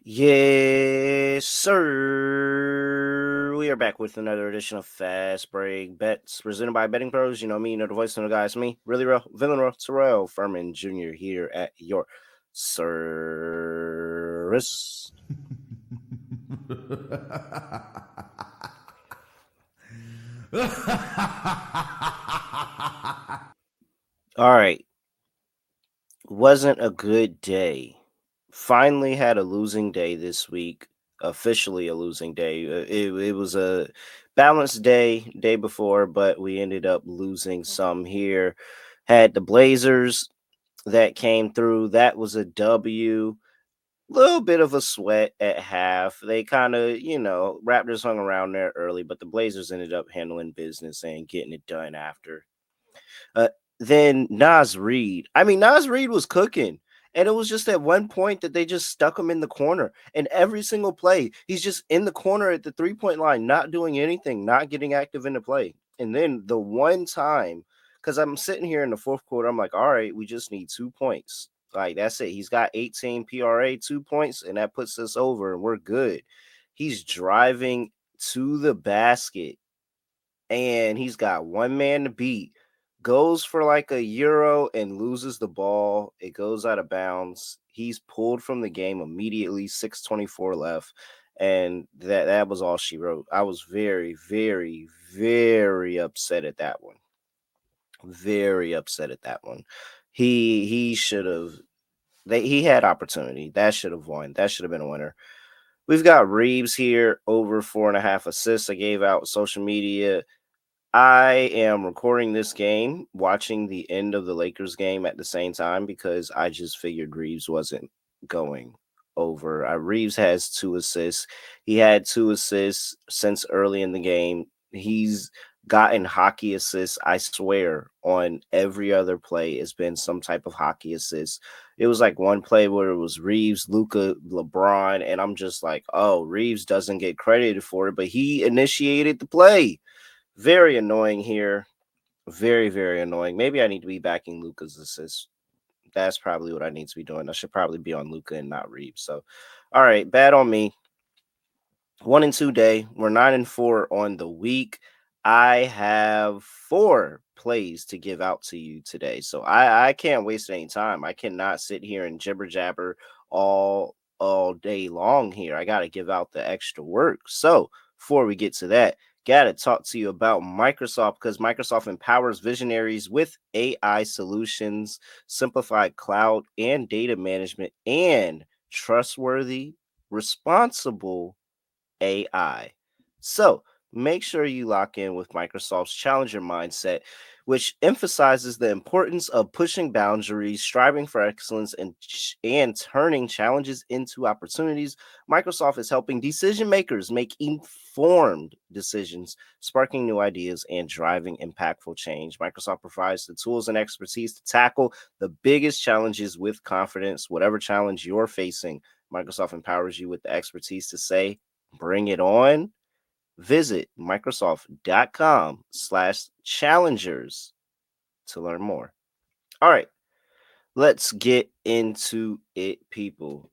Yes, sir. We are back with another edition of Fast Break Bets presented by BettingPros. You know me, you know the voice of the guys, me, really real, villain real, Terrell Furman Jr. here at your service. All right, wasn't a good day. Finally had a losing day this week. Officially a losing day. It was a balanced day before, but we ended up losing some here. Had the Blazers that came through. That was a W. Little bit of a sweat at half. They kind of, Raptors hung around there early, but the Blazers ended up handling business and getting it done after. Uh, then Nas Reed. I mean, Nas Reed was cooking. And it was just at one point that they just stuck him in the corner. And every single play, he's just in the corner at the 3 point line, not doing anything, not getting active in the play. And then the one time, because I'm sitting here in the fourth quarter, I'm like, all right, we just need 2 points. Like, that's it. He's got 18 PRA, 2 points, and that puts us over, and we're good. He's driving to the basket and he's got one man to beat, goes for like a euro and loses the ball. It goes out of bounds. He's pulled from the game immediately, 6:24 left. And that was all she wrote. I was very, very, very upset at that one. Very upset at that one. He should have he had opportunity. That should have won. That should have been a winner. We've got Reaves here over 4.5 assists. I gave out social media. I am recording this game, watching the end of the Lakers game at the same time because I just figured Reaves wasn't going over. Reaves has 2 assists. He had 2 assists since early in the game. He's gotten hockey assists, I swear, on every other play. It's been some type of hockey assist. It was like one play where it was Reaves, Luca, LeBron, and I'm just like, oh, Reaves doesn't get credited for it, but he initiated the play. Very annoying here. Very, very annoying. Maybe I need to be backing Luca's assist. That's probably what I need to be doing. I should probably be on Luca and not Reeves. So, all right, bad on me. 1-2 day. We're 9-4 on the week. I have 4 plays to give out to you today. So I can't waste any time. I cannot sit here and jibber jabber all day long here. I got to give out the extra work. So before we get to that, got to talk to you about Microsoft because Microsoft empowers visionaries with AI solutions, simplified cloud and data management, and trustworthy, responsible AI. So make sure you lock in with Microsoft's Challenger mindset, which emphasizes the importance of pushing boundaries, striving for excellence, and turning challenges into opportunities. Microsoft is helping decision makers make informed decisions, sparking new ideas, and driving impactful change. Microsoft provides the tools and expertise to tackle the biggest challenges with confidence. Whatever challenge you're facing, Microsoft empowers you with the expertise to say, bring it on. Visit Microsoft.com/challengers to learn more. All right, let's get into it, people.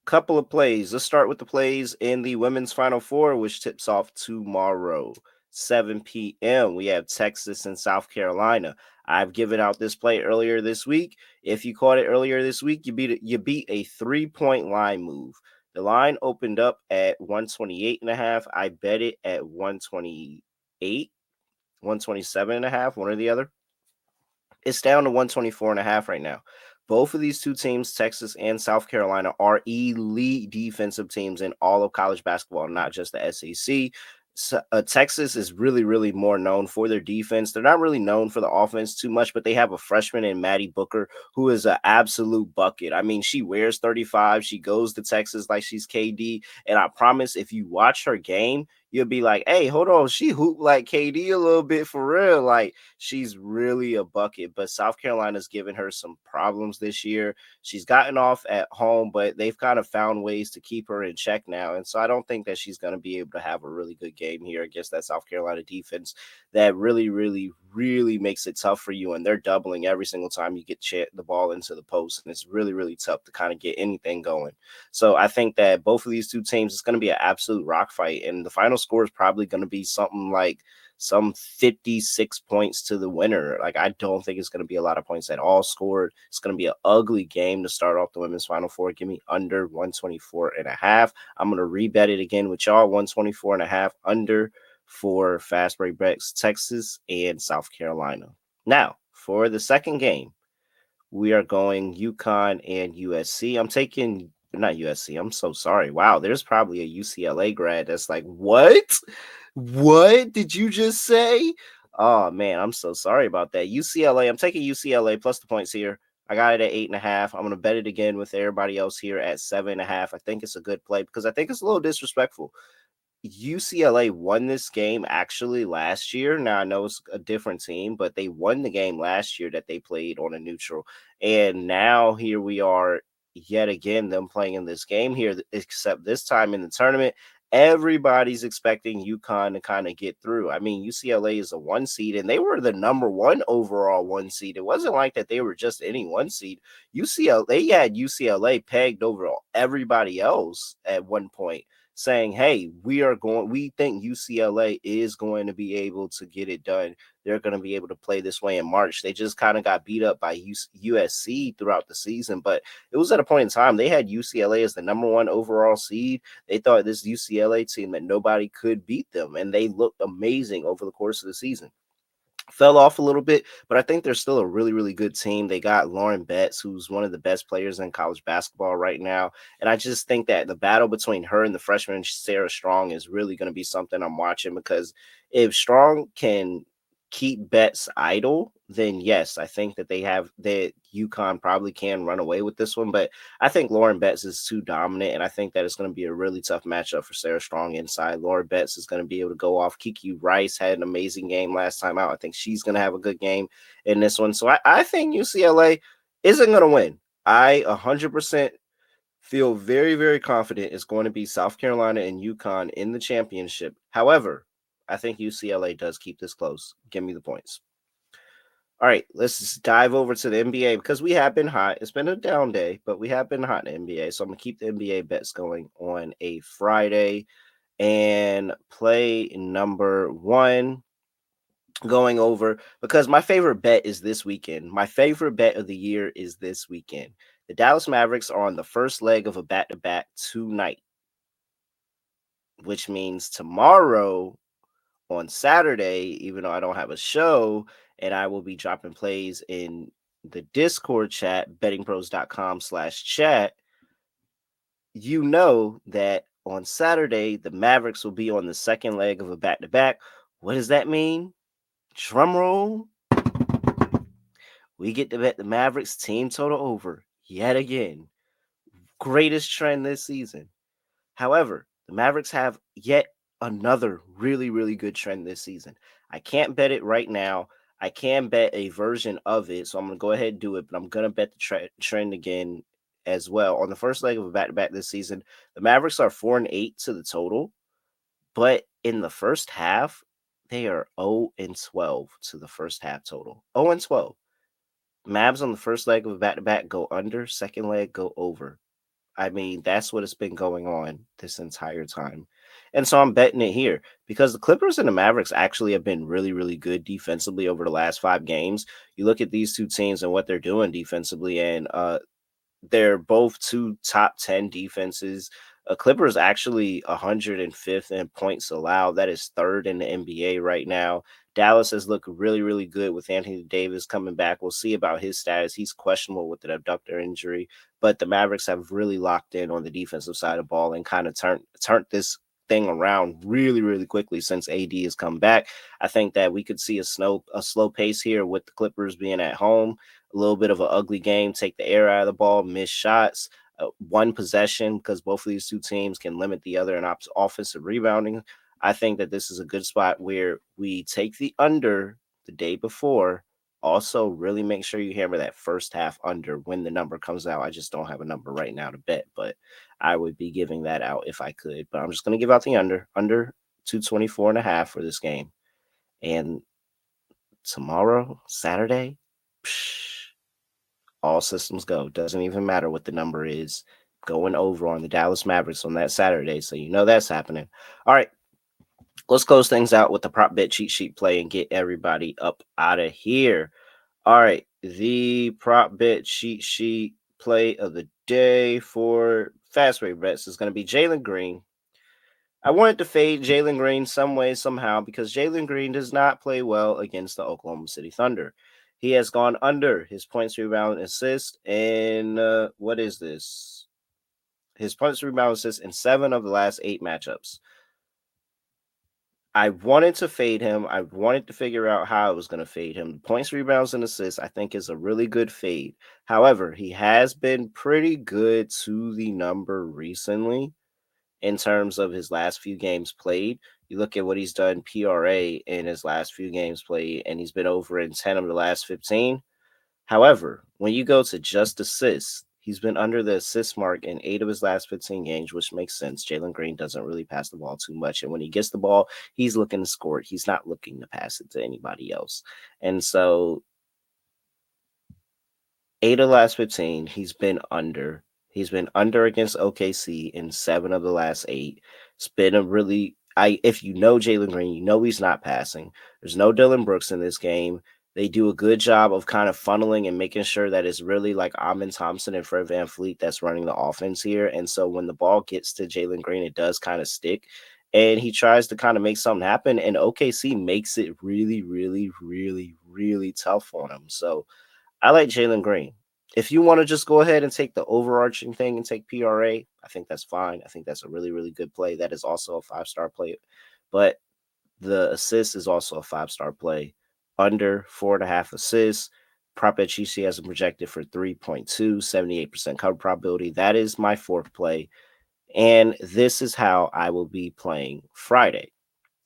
Couple of plays. Let's start with the plays in the women's Final Four, which tips off tomorrow, 7 p.m. We have Texas and South Carolina. I've given out this play earlier this week. If you caught it earlier this week, you beat a 3-point line move. The line opened up at 128.5. I bet it at 128, 127.5, one or the other. It's down to 124.5 right now. Both of these two teams, Texas and South Carolina, are elite defensive teams in all of college basketball, not just the SEC. So, Texas is really, really more known for their defense. They're not really known for the offense too much, but they have a freshman in Maddie Booker who is an absolute bucket. I mean, she wears 35. She goes to Texas like she's KD. And I promise if you watch her game, you'll be like, hey, hold on. She hooped like KD a little bit for real. Like, she's really a bucket. But South Carolina's given her some problems this year. She's gotten off at home, but they've kind of found ways to keep her in check now. And so I don't think that she's going to be able to have a really good game here against that South Carolina defense that really, really, really makes it tough for you. And they're doubling every single time you get the ball into the post. And it's really, really tough to kind of get anything going. So I think that both of these two teams, it's going to be an absolute rock fight. And the final score is probably going to be something like some 56 points to the winner. Like, I don't think it's going to be a lot of points at all scored. It's going to be an ugly game to start off the women's Final Four. Give me under 124.5. I'm going to rebet it again with y'all, 124.5 under for fast break bets, Texas and South Carolina. Now, for the second game, we are going UConn and USC. I'm taking not USC. I'm so sorry. Wow, there's probably a UCLA grad that's like, what? What did you just say? Oh man, I'm so sorry about that. UCLA. I'm taking UCLA plus the points here. I got it at 8.5. I'm gonna bet it again with everybody else here at 7.5. I think it's a good play because I think it's a little disrespectful. UCLA won this game actually last year. Now I know it's a different team, but they won the game last year that they played on a neutral. And now here we are yet again, them playing in this game here, except this time in the tournament. Everybody's expecting UConn to kind of get through. I mean, UCLA is a 1 seed, and they were the number 1 overall 1 seed. It wasn't like that they were just any 1 seed. UCLA, they had UCLA pegged over everybody else at one point, saying, hey, we think UCLA is going to be able to get it done. They're going to be able to play this way in March. They just kind of got beat up by USC throughout the season, but it was at a point in time they had UCLA as the number 1 overall seed. They thought this UCLA team that nobody could beat them, and they looked amazing over the course of the season. Fell off a little bit, but I think they're still a really, really good team. They got Lauren Betts, who's one of the best players in college basketball right now. And I just think that the battle between her and the freshman Sarah Strong is really going to be something I'm watching, because if Strong can keep Betts idle, then yes, I think that that UConn probably can run away with this one. But I think Lauren Betts is too dominant, and I think that it's going to be a really tough matchup for Sarah Strong inside. Lauren Betts is going to be able to go off. Kiki Rice had an amazing game last time out. I think she's going to have a good game in this one. So I think UCLA isn't going to win. I 100% feel very, very confident it's going to be South Carolina and UConn in the championship. However, I think UCLA does keep this close. Give me the points. All right, let's just dive over to the NBA, because we have been hot. It's been a down day, but we have been hot in the NBA. So I'm going to keep the NBA bets going on a Friday. And play number 1 going over, because my favorite bet is this weekend. My favorite bet of the year is this weekend. The Dallas Mavericks are on the first leg of a back-to-back tonight, which means tomorrow on Saturday, even though I don't have a show, and I will be dropping plays in the Discord chat, bettingpros.com/chat, you know that on Saturday, the Mavericks will be on the second leg of a back-to-back. What does that mean? Drum roll. We get to bet the Mavericks team total over yet again. Greatest trend this season. However, the Mavericks have yet another really, really good trend this season. I can't bet it right now. I can bet a version of it, so I'm going to go ahead and do it, but I'm going to bet the trend again as well. On the first leg of a back-to-back this season, the Mavericks are 4-8 to the total, but in the first half, they are 0-12 to the first half total. 0-12. Mavs on the first leg of a back-to-back go under, second leg go over. I mean, that's what it's been going on this entire time. And so I'm betting it here, because the Clippers and the Mavericks actually have been really, really good defensively over the last 5 games. You look at these two teams and what they're doing defensively, and they're both 2 top 10 defenses. Clippers actually 105th in points allowed. That is 3rd in the NBA right now. Dallas has looked really, really good with Anthony Davis coming back. We'll see about his status. He's questionable with an abductor injury, but the Mavericks have really locked in on the defensive side of the ball and kind of turned this thing around really, really quickly since AD has come back. I think that we could see a slow pace here with the Clippers being at home. A little bit of an ugly game, take the air out of the ball, miss shots, 1 possession, because both of these two teams can limit the other in offensive rebounding. I think that this is a good spot where we take the under the day before. Also, really make sure you hammer that first half under when the number comes out. I just don't have a number right now to bet, but I would be giving that out if I could. But I'm just going to give out the under 224.5 for this game. And tomorrow, Saturday, all systems go. Doesn't even matter what the number is. Going over on the Dallas Mavericks on that Saturday. So you know that's happening. All right. Let's close things out with the prop bet cheat sheet play and get everybody up out of here. All right. The prop bet cheat sheet play of the day for fast rate bets is going to be Jalen Green. I wanted to fade Jalen Green some way, somehow, because Jalen Green does not play well against the Oklahoma City Thunder. He has gone under his points, rebound, assist, and what is this? His points, rebound, assist in 7 of the last 8 matchups. I wanted to fade him. I wanted to figure out how I was going to fade him. Points, rebounds, and assists, I think, is a really good fade. However, he has been pretty good to the number recently in terms of his last few games played. You look at what he's done PRA in his last few games played, and he's been over in 10 of the last 15. However, when you go to just assists, he's been under the assist mark in 8 of his last 15 games, which makes sense. Jalen Green doesn't really pass the ball too much. And when he gets the ball, he's looking to score it. He's not looking to pass it to anybody else. And so 8 of the last 15, he's been under. He's been under against OKC in 7 of the last 8. It's been a really if you know Jalen Green, you know he's not passing. There's no Dylan Brooks in this game. They do a good job of kind of funneling and making sure that it's really like Amin Thompson and Fred VanVleet that's running the offense here. And so when the ball gets to Jalen Green, it does kind of stick. And he tries to kind of make something happen. And OKC makes it really, really, really, really tough on him. So I like Jalen Green. If you want to just go ahead and take the overarching thing and take PRA, I think that's fine. I think that's a really, really good play. That is also a 5-star play. But the assist is also a 5-star play. Under 4.5 assists. Prop bet GC has been projected for 3.2, 78% cover probability. That is my 4th play. And this is how I will be playing Friday.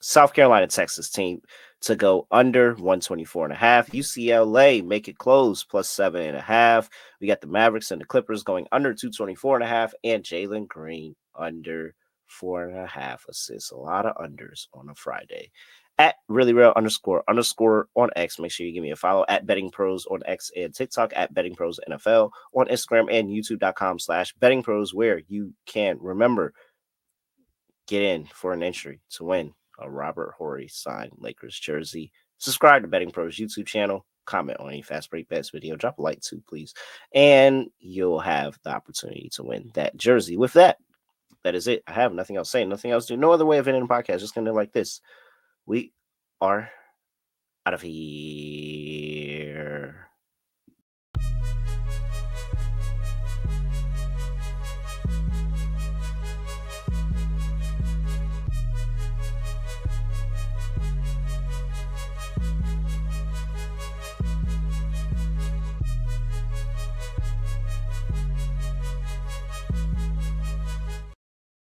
South Carolina, Texas team to go under 124.5. UCLA make it close plus 7.5. We got the Mavericks and the Clippers going under 224.5, and Jalen Green under 4.5 assists. A lot of unders on a Friday. At really real __ on X. Make sure you give me a follow at BettingPros on X and TikTok at BettingPros NFL on Instagram and YouTube.com/BettingPros, where you can remember get in for an entry to win a Robert Horry signed Lakers jersey. Subscribe to Betting Pros YouTube channel. Comment on any fast break bets video. Drop a like too, please. And you'll have the opportunity to win that jersey. With that, that is it. I have nothing else to say, nothing else to do. No other way of ending the podcast. Just going to like this. We are out of here.